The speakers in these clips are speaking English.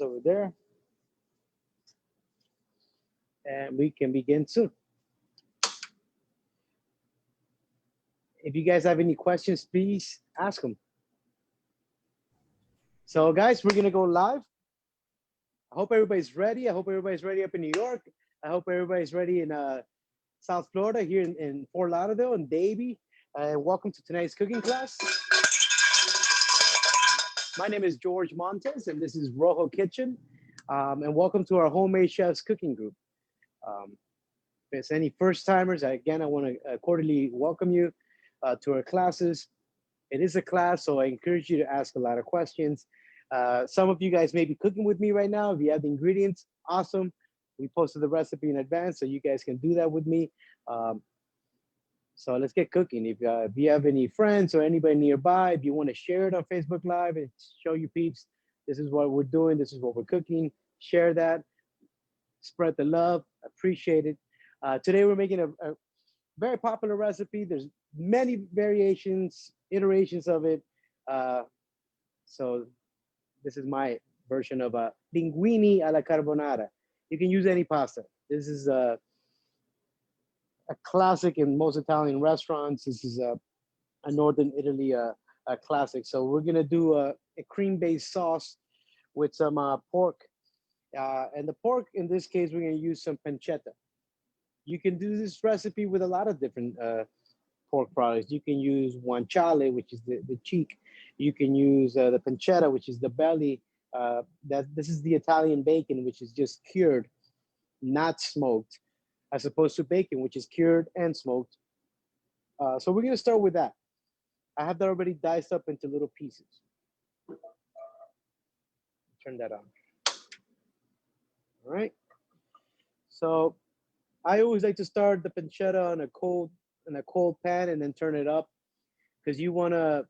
over there, and we can begin soon. If you guys have any questions, please ask them. So guys, we're gonna go live. I hope everybody's ready. I hope everybody's ready up in New York. I hope everybody's ready in South Florida, here in Fort Lauderdale and Davie. Welcome to tonight's cooking class. My name is Jorge Montes, and this is Rojo Kitchen. And welcome to our homemade chefs cooking group. If there's any first timers, again, I want to cordially welcome you to our classes. It is a class, so I encourage you to ask a lot of questions. Some of you guys may be cooking with me right now. If you have the ingredients, awesome. We posted the recipe in advance, so you guys can do that with me. So let's get cooking. If you have any friends or anybody nearby, if you want to share it on Facebook Live and show your peeps, this is what we're doing, this is what we're cooking, share that, spread the love, appreciate it. Today we're making a very popular recipe. There's many variations, iterations of it. So this is my version of a linguine alla carbonara. You can use any pasta. This is a classic in most Italian restaurants. This is a Northern Italy a classic. So we're gonna do a cream-based sauce with some pork. And the pork, in this case, we're gonna use some pancetta. You can do this recipe with a lot of different pork products. You can use guanciale, which is the cheek. You can use the pancetta, which is the belly. This is the Italian bacon, which is just cured, not smoked, as opposed to bacon, which is cured and smoked. So we're gonna start with that. I have that already diced up into little pieces. Turn that on. All right. So I always like to start the pancetta on a cold pan and then turn it up, because you wanna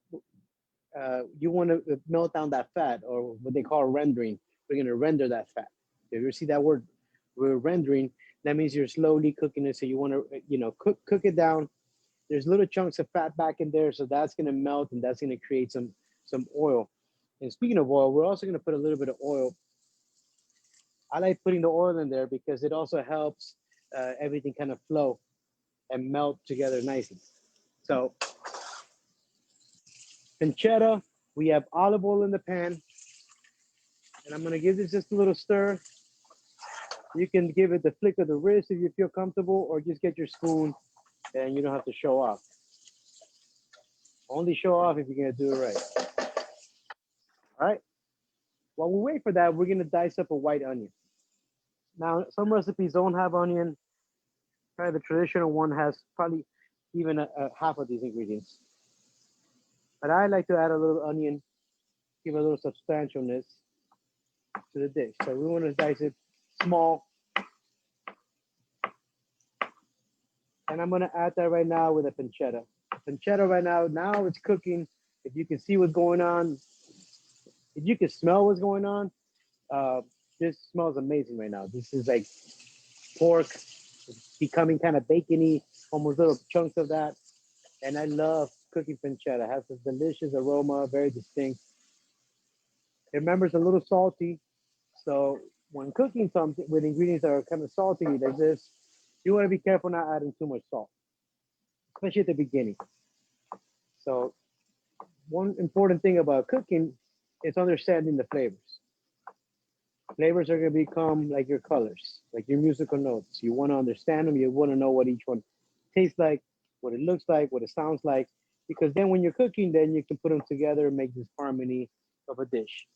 melt down that fat, or what they call rendering. We're gonna render that fat. If you see that word, we're rendering. That means you're slowly cooking it. So you want to, cook it down. There's little chunks of fat back in there, so that's gonna melt and that's gonna create some oil. And speaking of oil, we're also gonna put a little bit of oil. I like putting the oil in there because it also helps everything kind of flow and melt together nicely. So pancetta, we have olive oil in the pan, and I'm gonna give this just a little stir. You can give it the flick of the wrist if you feel comfortable, or just get your spoon and you don't have to show off. Only show off if you're gonna do it right. All right. While we wait for that, we're gonna dice up a white onion. Now, some recipes don't have onion. Probably the traditional one has probably even a half of these ingredients. But I like to add a little onion, give a little substantialness to the dish. So we want to dice it small. And I'm gonna add that right now with a pancetta. Pancetta right now it's cooking. If you can see what's going on, if you can smell what's going on, this smells amazing right now. This is like pork. It's becoming kind of bacony, almost little chunks of that. And I love cooking pancetta. It has this delicious aroma, very distinct. Remember, it's a little salty. So when cooking something with ingredients that are kind of salty like this, you want to be careful not adding too much salt, especially at the beginning. So one important thing about cooking is understanding the flavors. Flavors are going to become like your colors, like your musical notes. You want to understand them. You want to know what each one tastes like, what it looks like, what it sounds like, because then when you're cooking, then you can put them together and make this harmony of a dish.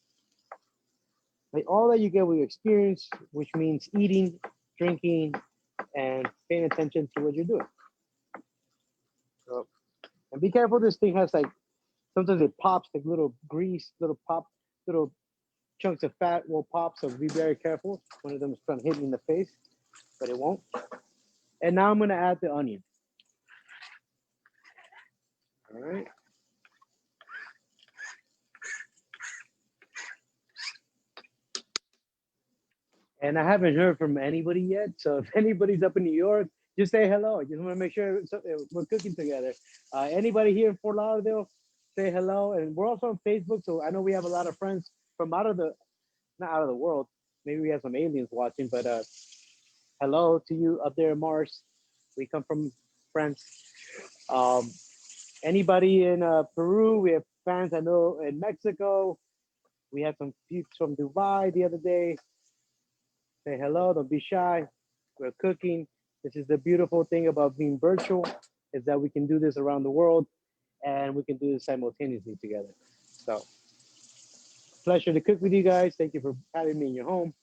Like all that you get with experience, which means eating, drinking, and paying attention to what you're doing. So, and be careful, this thing has like, sometimes it pops like little grease, little chunks of fat will pop, so be very careful. One of them is trying to hit me in the face, but it won't. And now I'm gonna add the onion. All right. And I haven't heard from anybody yet, so if anybody's up in New York, just say hello. I just want to make sure we're cooking together. Anybody here in Fort Lauderdale, say hello. And we're also on Facebook, so I know we have a lot of friends from out of the not out of the world. Maybe we have some aliens watching, but hello to you up there in Mars. We come from France. Um, Anybody in Peru? We have fans I know in Mexico. We had some peeps from Dubai the other day. Say hello, don't be shy. We're cooking. This is the beautiful thing about being virtual, is that we can do this around the world and we can do this simultaneously together. So pleasure to cook with you guys. Thank you for having me in your home.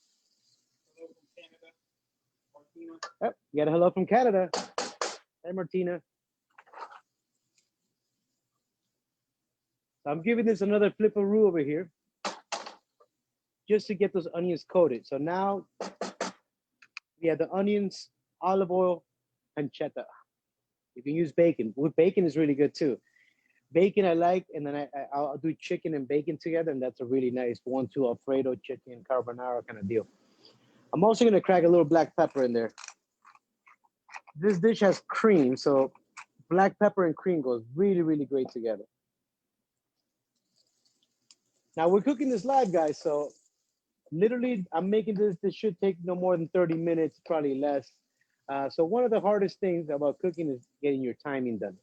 Hello from Canada, Martina. Yep, you got a hello from Canada. Hey, Martina. So I'm giving this another flip of roux over here just to get those onions coated. So now we have the onions, olive oil, pancetta. You can use bacon. With bacon is really good too. Bacon I like, and then I'll do chicken and bacon together, and that's a really nice 1-2 Alfredo chicken carbonara kind of deal. I'm also gonna crack a little black pepper in there. This dish has cream, so black pepper and cream goes really, really great together. Now we're cooking this live, guys, so literally I'm making this. This should take no more than 30 minutes, probably less. So one of the hardest things about cooking is getting your timing done.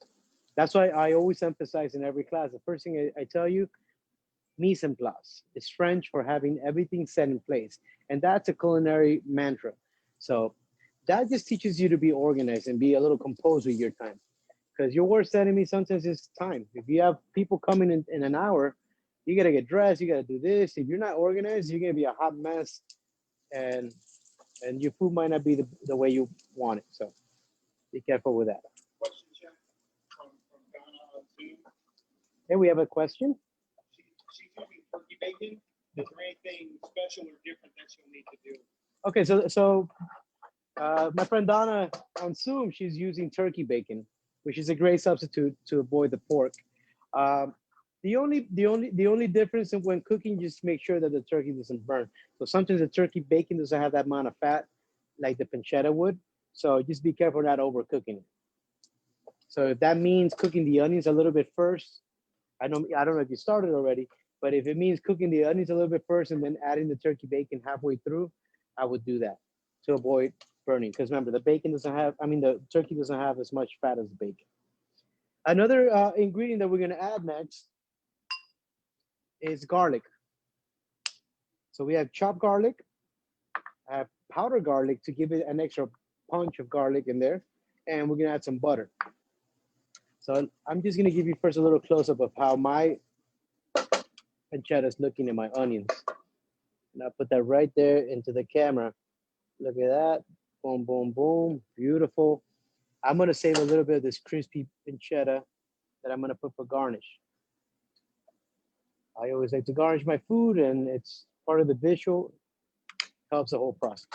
That's why I always emphasize in every class. The first thing I tell you, mise en place. It's French for having everything set in place. And that's a culinary mantra. So that just teaches you to be organized and be a little composed with your time. Because your worst enemy sometimes is time. If you have people coming in an hour, you gotta get dressed, you gotta do this. If you're not organized, you're gonna be a hot mess and your food might not be the way you want it. So be careful with that. Question, Chef, from Ghana on Zoom. And we have a question. She's using turkey bacon. Is there anything special or different that she'll need to do? Okay, my friend Donna on Zoom, she's using turkey bacon, which is a great substitute to avoid the pork. Um, the only difference in when cooking, just make sure that the turkey doesn't burn. So sometimes the turkey bacon doesn't have that amount of fat like the pancetta would. So just be careful not overcooking it. So if that means cooking the onions a little bit first, I don't know if you started already, but if it means cooking the onions a little bit first and then adding the turkey bacon halfway through, I would do that to avoid burning. Because remember, the turkey doesn't have as much fat as the bacon. Another ingredient that we're going to add next is garlic. So we have chopped garlic, I have powdered garlic to give it an extra punch of garlic in there, and we're going to add some butter. So I'm just going to give you first a little close up of how my pancetta is looking in my onions. And I'll put that right there into the camera. Look at that. Boom, boom, boom. Beautiful. I'm going to save a little bit of this crispy pancetta that I'm going to put for garnish. I always like to garnish my food, and it's part of the visual, helps the whole process.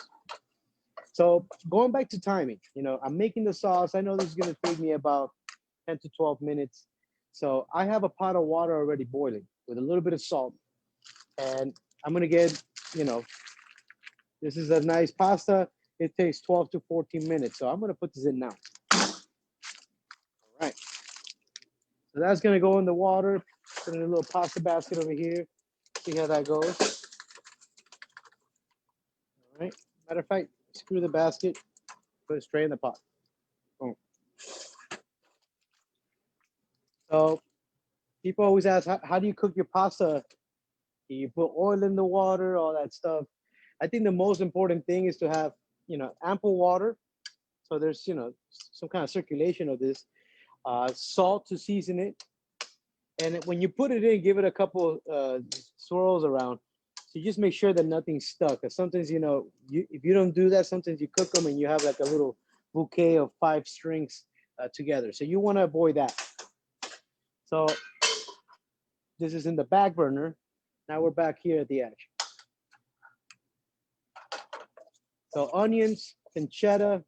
So going back to timing, I'm making the sauce. I know this is going to take me about 10 to 12 minutes. So I have a pot of water already boiling with a little bit of salt. And I'm going to get, this is a nice pasta. It takes 12 to 14 minutes. So I'm going to put this in now. All right. So that's going to go in the water. Put in a little pasta basket over here. See how that goes. All right. Matter of fact, screw the basket. Put it straight in the pot. Boom. So people always ask, how do you cook your pasta? Do you put oil in the water, all that stuff? I think the most important thing is to have, ample water. So there's, some kind of circulation of this. Salt to season it. And when you put it in, give it a couple swirls around. So you just make sure that nothing's stuck. Because sometimes, if you don't do that, sometimes you cook them and you have like a little bouquet of 5 strings together. So you want to avoid that. So this is in the back burner. Now we're back here at the edge. So onions, pancetta,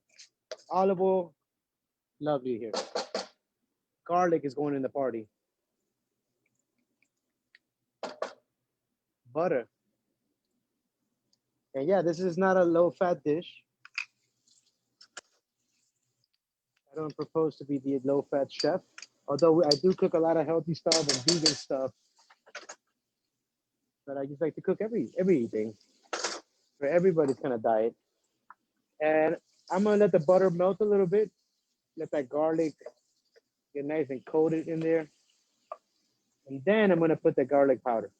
olive oil, lovely here. Garlic is going in the party. Butter. And yeah, this is not a low-fat dish. I don't propose to be the low-fat chef, although I do cook a lot of healthy stuff and vegan stuff. but I just like to cook everything for everybody's kind of diet. And I'm gonna let the butter melt a little bit. Let that garlic get nice and coated in there. And then I'm gonna put the garlic powder.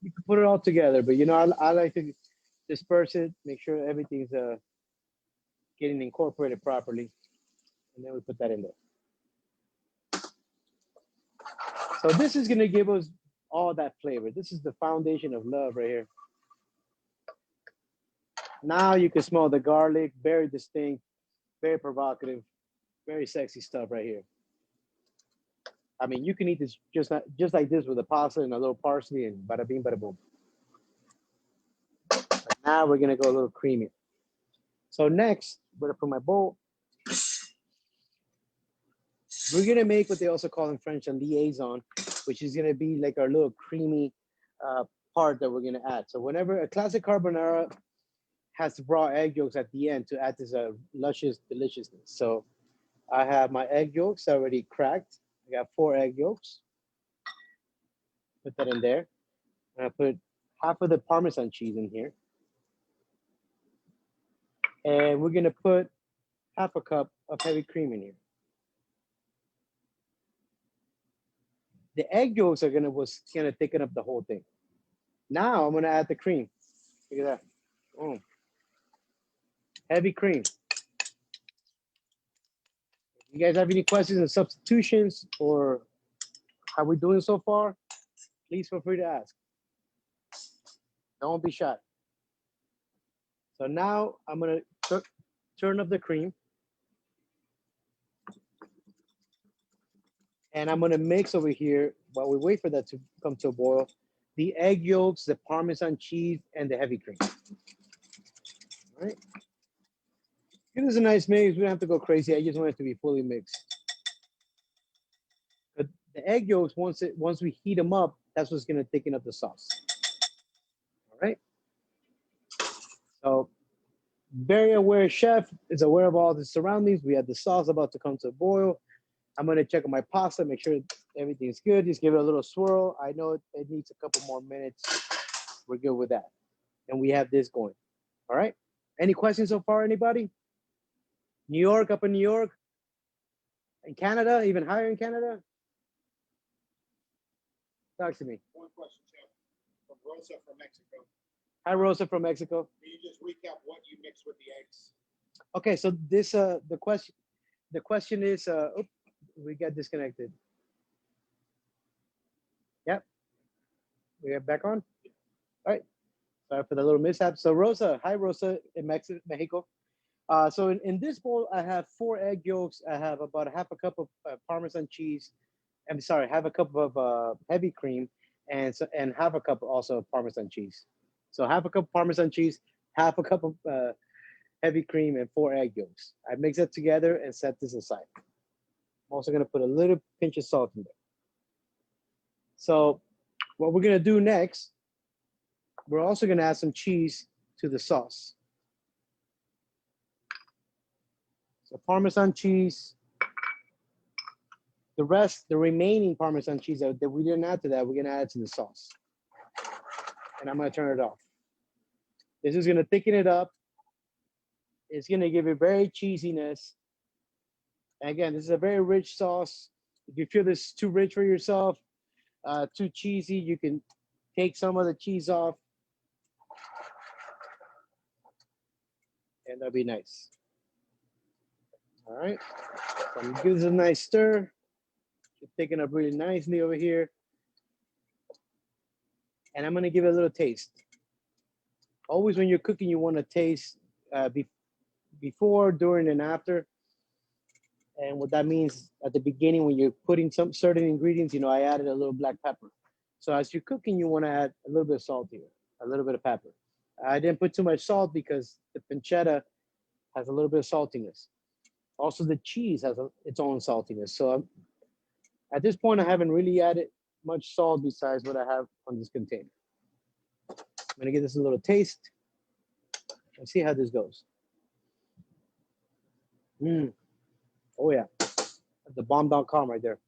You can put it all together, but you know, I like to disperse it, make sure everything's getting incorporated properly, and then we put that in there. So this is gonna give us all that flavor. This is the foundation of love right here. Now you can smell the garlic, very distinct, very provocative, very sexy stuff right here. I mean, you can eat this just like this with a pasta and a little parsley and bada bing, bada boom. But now we're gonna go a little creamy. So next, I'm gonna put my bowl. We're gonna make what they also call in French a liaison, which is gonna be like our little creamy uh, part that we're gonna add. So whenever a classic carbonara has raw egg yolks at the end to add this luscious deliciousness. So I have my egg yolks already cracked. I got 4 egg yolks. Put that in there. And I put half of the Parmesan cheese in here. And we're gonna put half a cup of heavy cream in here. The egg yolks are gonna thicken up the whole thing. Now I'm gonna add the cream. Look at that. Oh. Heavy cream. You guys have any questions and substitutions or how we doing so far? Please feel free to ask. Don't be shy. So now I'm gonna turn up the cream. And I'm gonna mix over here while we wait for that to come to a boil, the egg yolks, the Parmesan cheese, and the heavy cream. All right. Give this a nice mix. We don't have to go crazy. I just want it to be fully mixed. But the egg yolks, once we heat them up, that's what's gonna thicken up the sauce. All right. So very aware chef is aware of all the surroundings. We have the sauce about to come to a boil. I'm gonna check on my pasta, make sure everything's good. Just give it a little swirl. I know it needs a couple more minutes. We're good with that. And we have this going. All right. Any questions so far, anybody? New York, up in New York? In Canada, even higher in Canada? Talk to me. One question, Chef. From Rosa from Mexico. Hi, Rosa from Mexico. Can you just recap what you mix with the eggs? Okay, so this the question is oops, we got disconnected. Yep. We are back on. All right. Sorry for the little mishap. So Rosa, hi Rosa in Mexico. So in this bowl, I have 4 egg yolks. I have about half a cup of Parmesan cheese. I'm sorry, half a cup of heavy cream, and half a cup also of Parmesan cheese. So half a cup of Parmesan cheese, half a cup of heavy cream, and 4 egg yolks. I mix it together and set this aside. I'm also gonna put a little pinch of salt in there. So what we're gonna do next, we're also gonna add some cheese to the sauce. So Parmesan cheese, the remaining Parmesan cheese that we didn't add to that, we're gonna add to the sauce. And I'm gonna turn it off. This is gonna thicken it up. It's gonna give it very cheesiness. And again, this is a very rich sauce. If you feel this is too rich for yourself, too cheesy, you can take some of the cheese off. And that'll be nice. All right, so I'm gonna give this a nice stir. It's thicking up really nicely over here. And I'm gonna give it a little taste. Always when you're cooking, you wanna taste before, during, and after. And what that means at the beginning, when you're putting some certain ingredients, you know, I added a little black pepper. So as you're cooking, you wanna add a little bit of salt here, a little bit of pepper. I didn't put too much salt because the pancetta has a little bit of saltiness. Also, the cheese has its own saltiness. So at this point, I haven't really added much salt besides what I have on this container. I'm gonna give this a little taste and see how this goes. Oh yeah, the bomb.com right there.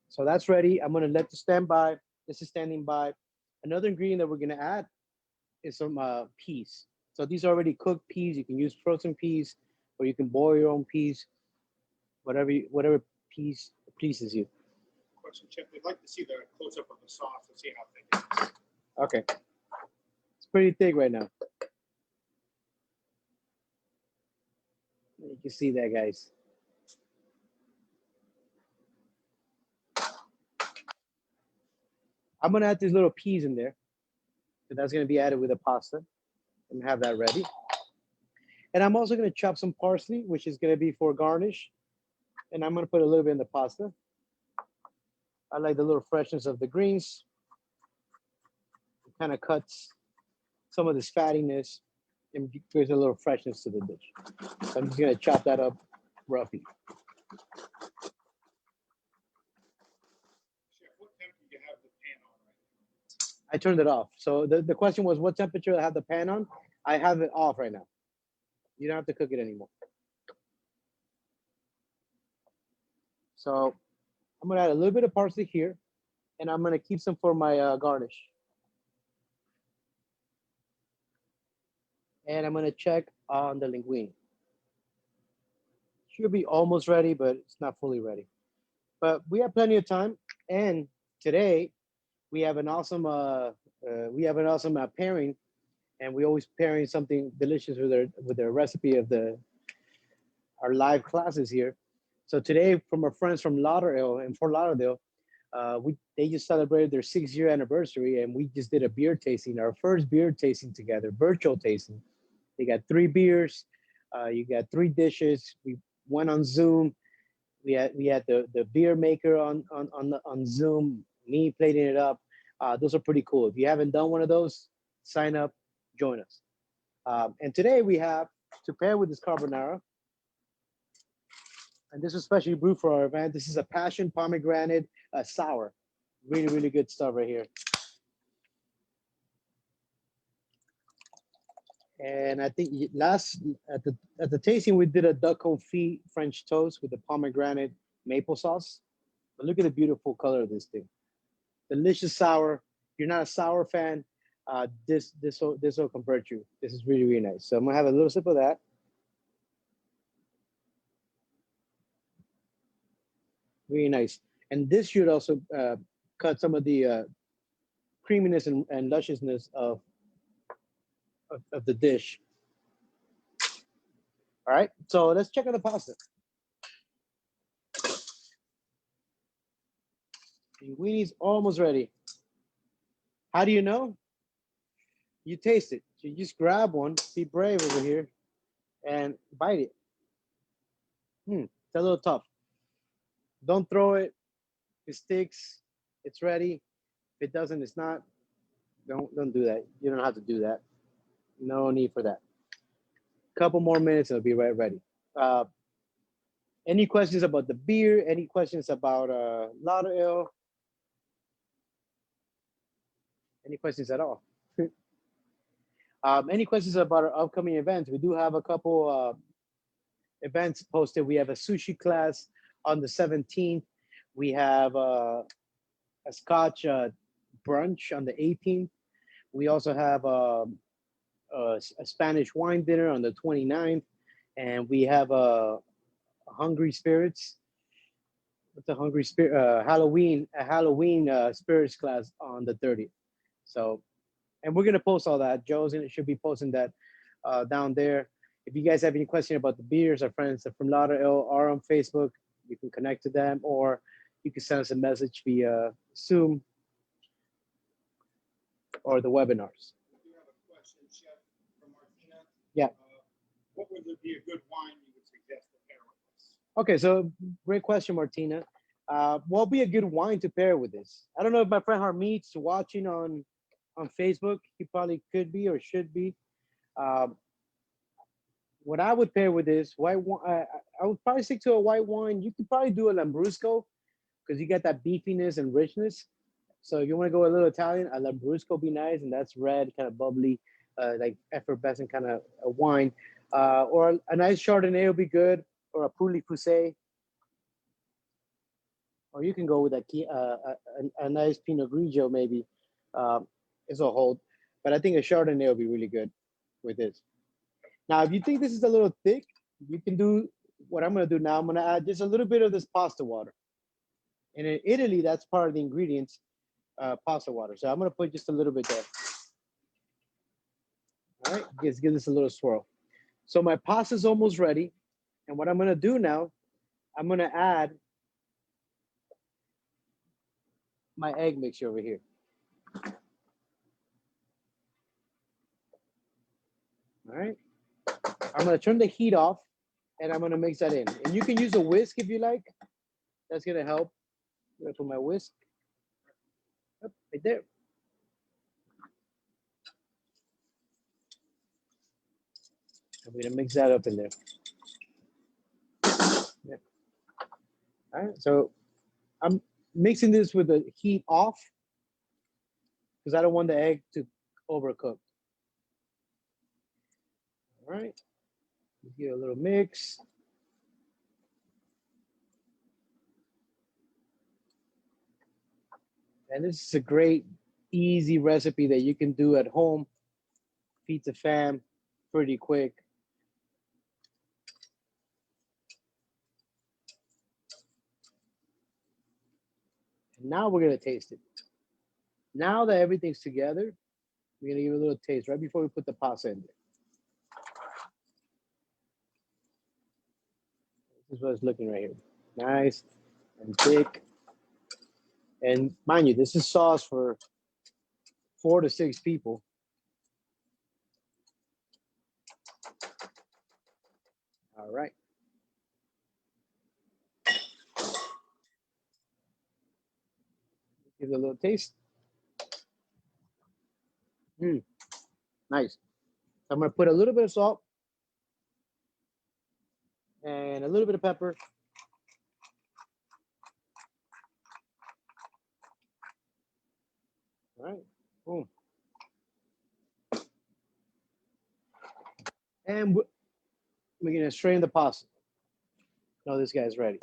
So that's ready. I'm gonna let this stand by. This is standing by. Another ingredient that we're gonna add is some peas. So these are already cooked peas. You can use frozen peas, or you can boil your own peas, whatever peas pleases you. Question, Chef. They'd like to see the close up of the sauce to see how thick it is. Okay, it's pretty thick right now. You can see that, guys. I'm gonna add these little peas in there. So that's gonna be added with the pasta and have that ready. And I'm also gonna chop some parsley, which is gonna be for garnish. And I'm gonna put a little bit in the pasta. I like the little freshness of the greens. It kind of cuts some of this fattiness and gives a little freshness to the dish. So I'm just gonna chop that up roughly. Chef, what temperature do you have the pan on right now? I turned it off. So the question was what temperature I have the pan on. I have it off right now. You don't have to cook it anymore. So I'm gonna add a little bit of parsley here, and I'm gonna keep some for my garnish. And I'm gonna check on the linguine. Should be almost ready, but it's not fully ready. But we have plenty of time, and today we have an awesome pairing, and we always pairing something delicious with their recipe of the our live classes here. So today, from our friends from Lauderdale and Fort Lauderdale, we they just celebrated their 6 year anniversary, and we just did a beer tasting, our first beer tasting together, virtual tasting. They got 3 beers, you got 3 dishes. We went on Zoom. We had the beer maker on Zoom, me plating it up. Those are pretty cool. If you haven't done one of those, sign up, join us. And today we have to pair with this carbonara, and this is specially brewed for our event. This is a passion pomegranate sour. Really, really good stuff right here. And I think last at the tasting we did a duck confit French toast with the pomegranate maple sauce. But look at the beautiful color of this thing. Delicious sour. If you're not a sour fan, this will convert you. This is really, really nice. So I'm gonna have a little sip of that. Really nice. And this should also cut some of the creaminess and lusciousness of the dish. All right, so let's check on the pasta. Linguine's almost ready. How do you know? You taste it. So you just grab one, be brave over here, and bite it. It's a little tough. Don't throw it. If it sticks, it's ready. If it doesn't, it's not. Don't do that. You don't have to do that. No need for that. Couple more minutes, it'll be right ready. Any questions about the beer? Any questions about Lauderdale? Any questions at all? Any questions about our upcoming events? We do have a couple events posted. We have a sushi class on the 17th. We have a Scotch brunch on the 18th. We also have a Spanish wine dinner on the 29th. And we have a Hungry Spirits. What's a Hungry Spirit? Halloween spirits class on the 30th. So, and we're gonna post all that. Should be posting that down there. If you guys have any question about the beers, our friends from Lauderdale are on Facebook. You can connect to them, or you can send us a message via Zoom or the webinars. We do have a question, Chef, from Martina. Yeah. What would be a good wine you would suggest to pair with this? Okay, so great question, Martina. What would be a good wine to pair with this? I don't know if my friend Harmeet's watching on Facebook. He probably could be or should be. What I would pair with this white wine, I would probably stick to a white wine. You could probably do a Lambrusco because you get that beefiness and richness. So if you want to go a little Italian, a Lambrusco be nice, and that's red, kind of bubbly, like effervescent kind of a wine. Or a nice Chardonnay would be good, or a Pouilly Fusé. or you can go with a nice Pinot Grigio maybe. It's a hold, but I think a Chardonnay will be really good with this. Now, if you think this is a little thick, you can do what I'm going to do now. I'm going to add just a little bit of this pasta water. And in Italy, that's part of the ingredients, pasta water. So I'm going to put just a little bit there. All right, just give this a little swirl. So my pasta is almost ready. And what I'm going to do now, I'm going to add my egg mixture over here. All right. I'm going to turn the heat off and I'm going to mix that in. And you can use a whisk if you like. That's going to help. I'm going to put my whisk up right there. I'm going to mix that up in there. Yeah. All right. So I'm mixing this with the heat off because I don't want the egg to overcook. All right. Let's give it a little mix. And this is a great, easy recipe that you can do at home. Pizza fam, pretty quick. And now we're gonna taste it. Now that everything's together, we're gonna give it a little taste right before we put the pasta in there. This is what it's looking right here. Nice and thick. And mind you, this is sauce for 4 to 6 people. All right. Give it a little taste. Nice. I'm gonna put a little bit of salt and a little bit of pepper. All right. Boom. And we're gonna strain the pasta. Now this guy's ready.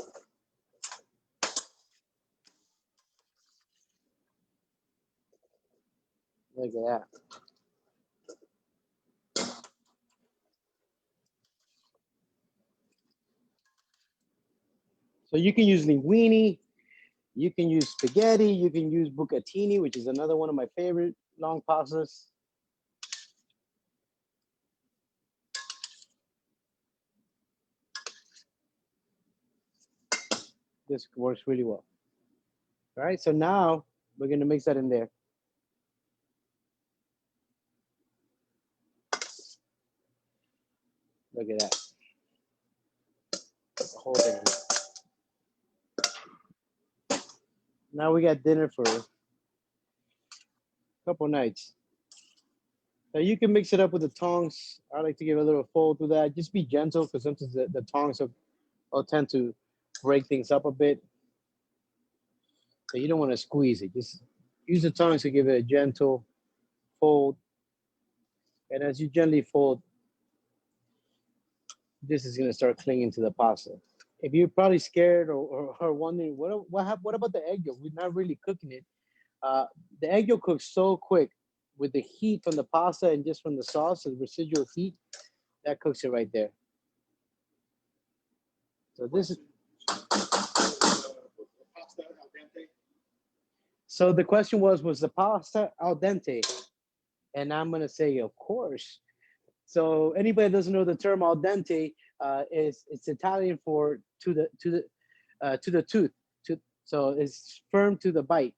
Look at that. So you can use linguine, you can use spaghetti, you can use bucatini, which is another one of my favorite long pastas. This works really well. All right, so now we're gonna mix that in there. Look at that. The whole thing. Now we got dinner for a couple nights. Now you can mix it up with the tongs. I like to give a little fold to that. Just be gentle because sometimes the tongs will tend to break things up a bit. So you don't want to squeeze it. Just use the tongs to give it a gentle fold. And as you gently fold, this is gonna start clinging to the pasta. If you're probably scared or wondering what about the egg yolk? We're not really cooking it. The egg yolk cooks so quick with the heat from the pasta and just from the sauce, the residual heat, that cooks it right there. So this is. So the question was the pasta al dente? And I'm gonna say, of course. So anybody that doesn't know the term al dente, it's Italian for to the tooth. So it's firm to the bite.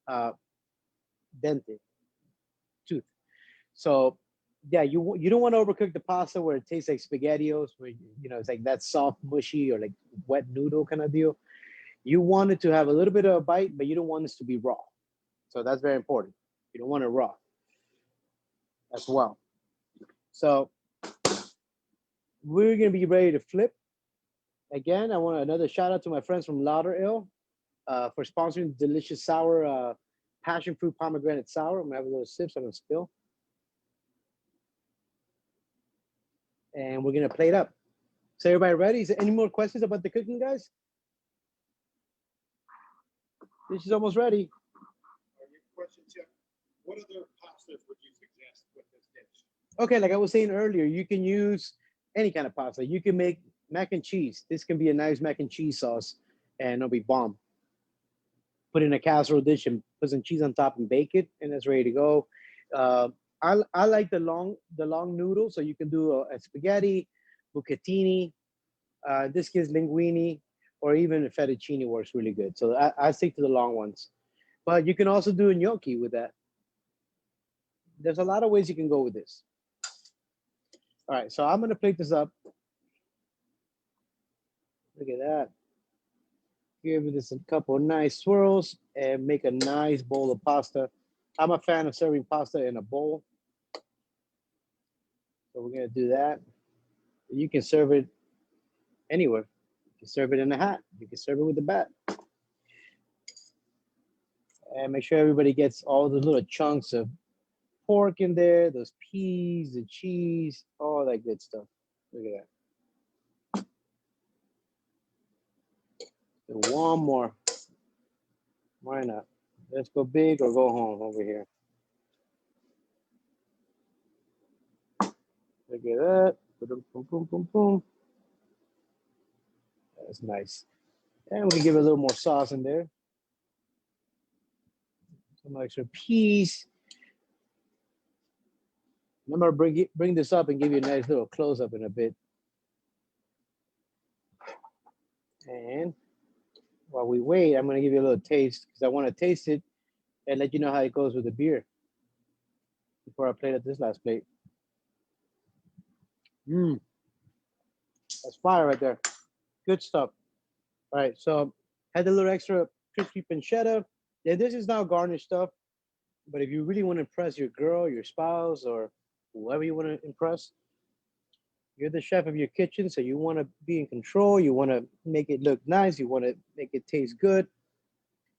Dente, tooth. So yeah, you don't want to overcook the pasta where it tastes like SpaghettiOs, where it's like that soft, mushy or like wet noodle kind of deal. You want it to have a little bit of a bite, but you don't want this to be raw. So that's very important. You don't want it raw as well. So we're gonna be ready to flip. Again, I want another shout out to my friends from Lauderhill for sponsoring the delicious sour passion fruit pomegranate sour. I'm gonna have a little sip so I don't spill. And we're gonna plate up. So everybody ready? Is there any more questions about the cooking, guys? This is almost ready. Question, Chef. What other pastas would you suggest with this dish? Okay, like I was saying earlier, you can use any kind of pasta. You can make mac and cheese. This can be a nice mac and cheese sauce, and it'll be bomb. Put in a casserole dish and put some cheese on top and bake it, and it's ready to go. Uh, I like the long noodle, so you can do a spaghetti, bucatini. This gives linguine, or even a fettuccine works really good. So I stick to the long ones. But you can also do a gnocchi with that. There's a lot of ways you can go with this. All right, so I'm gonna plate this up. Look at that. Give this a couple of nice swirls and make a nice bowl of pasta. I'm a fan of serving pasta in a bowl. So we're gonna do that. You can serve it anywhere. You can serve it in a hat. You can serve it with a bat. And make sure everybody gets all the little chunks of pork in there, those peas, the cheese, all that good stuff. Look at that. And one more. Why not? Let's go big or go home over here. Look at that. Boom, boom, boom, boom, boom. That's nice. And we can give it a little more sauce in there. Some extra peas. I'm gonna bring this up and give you a nice little close up in a bit. And while we wait, I'm gonna give you a little taste because I want to taste it and let you know how it goes with the beer before I plate at this last plate. Mmm, that's fire right there. Good stuff. All right, so had a little extra crispy pancetta. Yeah, this is now garnish stuff, but if you really want to impress your girl, your spouse, or whoever you want to impress, you're the chef of your kitchen, so you want to be in control. You want to make it look nice. You want to make it taste good.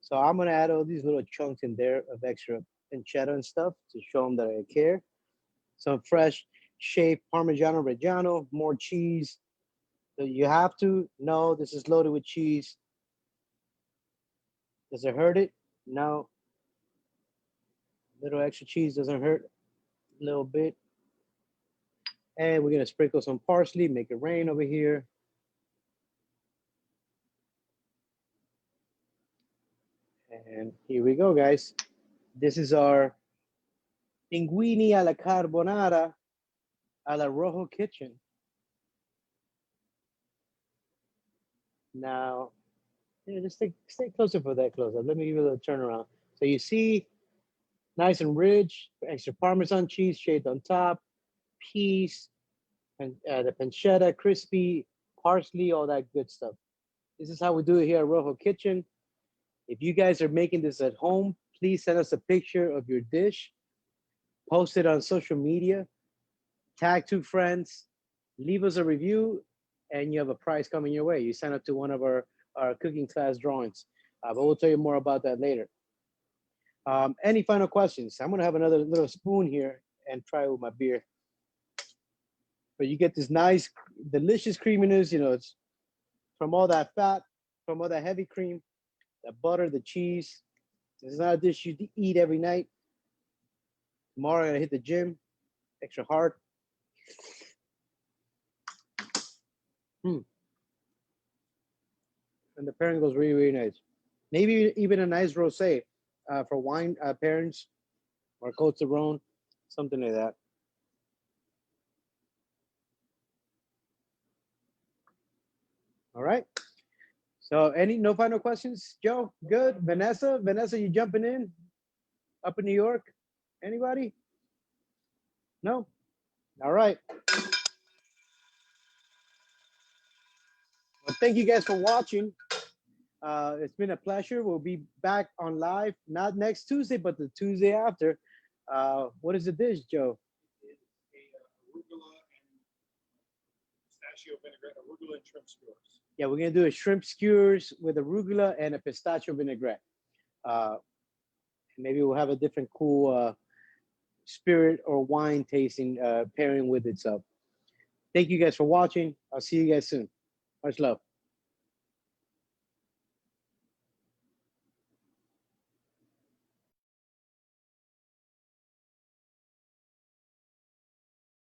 So I'm gonna add all these little chunks in there of extra pancetta and stuff to show them that I care. Some fresh shaved Parmigiano Reggiano, more cheese. So you have to know this is loaded with cheese. Does it hurt it? No. Little extra cheese doesn't hurt. A little bit. And we're gonna sprinkle some parsley, make it rain over here. And here we go, guys. This is our linguine alla carbonara alla rojo kitchen. Now, yeah, just stay closer for that close up. Let me give you a little turnaround. So you see, nice and rich, extra Parmesan cheese shaved on top, peas, and the pancetta, crispy, parsley, all that good stuff. This is how we do it here at Rojo Kitchen. If you guys are making this at home, please send us a picture of your dish, post it on social media, tag 2 friends, leave us a review, and you have a prize coming your way. You sign up to one of our cooking class drawings. But we'll tell you more about that later. Any final questions? I'm gonna have another little spoon here and try it with my beer. But you get this nice, delicious creaminess. You know, it's from all that fat, from all that heavy cream, the butter, the cheese. This is not a dish you eat every night. Tomorrow I gotta hit the gym, extra hard. And the pairing goes really, really nice. Maybe even a nice rosé for wine pairings or Côte d'Aron, something like that. All right. So no final questions, Joe? Good. Vanessa, you jumping in up in New York? Anybody? No? All right. Well, thank you guys for watching. It's been a pleasure. We'll be back on live, not next Tuesday, but the Tuesday after. What is the dish, Joe? It's a arugula and pistachio vinaigrette, arugula and shrimp skewers. Yeah, we're gonna do a shrimp skewers with arugula and a pistachio vinaigrette. Maybe we'll have a different cool spirit or wine tasting pairing with it. So thank you guys for watching. I'll see you guys soon. Much love.